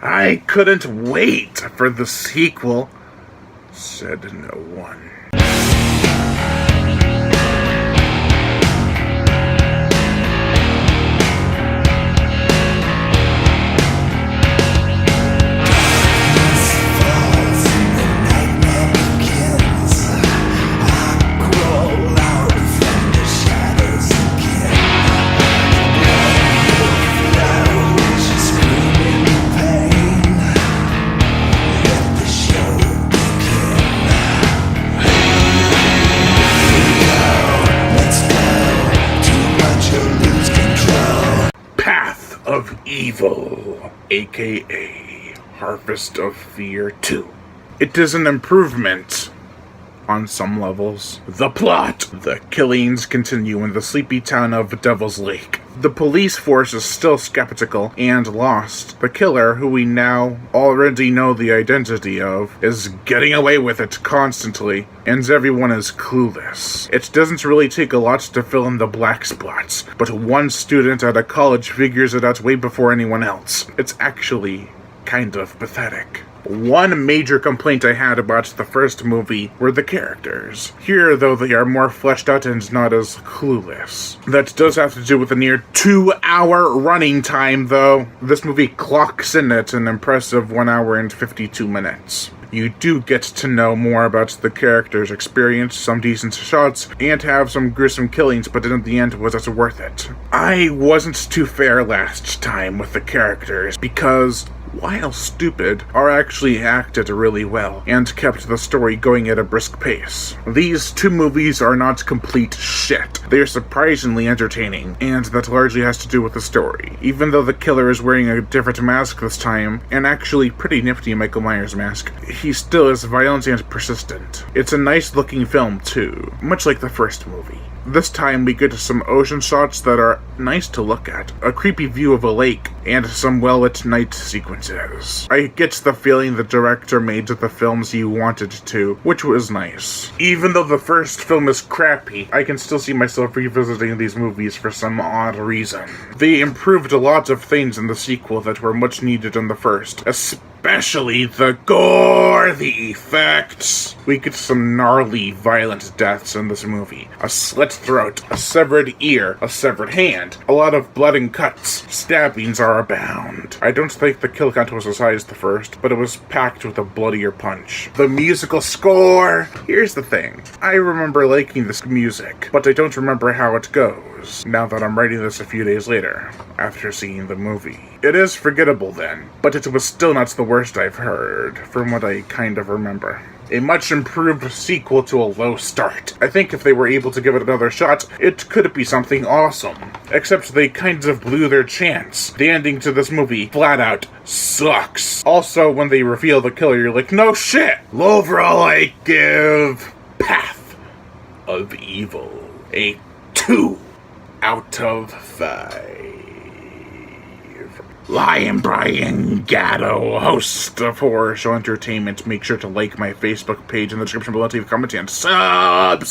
I couldn't wait for the sequel, said no one. Of Evil, aka Harvest of Fear 2. It is an improvement on some levels. The plot: the killings continue in the sleepy town of Devil's Lake. The police force is still skeptical and lost. The killer, who we now already know the identity of, is getting away with it constantly, and everyone is clueless. It doesn't really take a lot to fill in the black spots, but one student at a college figures it out way before anyone else. It's actually kind of pathetic. One major complaint I had about the first movie were the characters. Here, though, they are more fleshed out and not as clueless. That does have to do with the near 2-hour running time, though. This movie clocks in at an impressive 1 hour and 52 minutes. You do get to know more about the characters, experience some decent shots, and have some gruesome killings, but in the end, was it worth it? I wasn't too fair last time with the characters, because while stupid, are actually acted really well, and kept the story going at a brisk pace. These two movies are not complete shit. They are surprisingly entertaining, and that largely has to do with the story. Even though the killer is wearing a different mask this time, an actually pretty nifty Michael Myers mask, he still is violent and persistent. It's a nice looking film too, much like the first movie. This time we get some ocean shots that are nice to look at, a creepy view of a lake, and some well-lit night sequences. I get the feeling the director made the films he wanted to, which was nice. Even though the first film is crappy, I can still see myself revisiting these movies for some odd reason. They improved a lot of things in the sequel that were much needed in the first, especially the gore, the effects. We get some gnarly, violent deaths in this movie. A slit throat, a severed ear, a severed hand, a lot of blood and cuts. Stabbings are abound. I don't think the kill count was as high as the first, but it was packed with a bloodier punch. The musical score! Here's the thing. I remember liking this music, but I don't remember how it goes, now that I'm writing this a few days later, after seeing the movie. It is forgettable then, but it was still not the worst I've heard, from what I kind of remember. A much improved sequel to a low start. I think if they were able to give it another shot, it could be something awesome. Except they kind of blew their chance. The ending to this movie, flat out, sucks. Also, when they reveal the killer, you're like, no shit! Overall, I give Path of Evil a 2 out of 5. Lion Brian Gatto, host of Horror Show Entertainment. Make sure to like my Facebook page in the description below, leave a comment, and subscribe.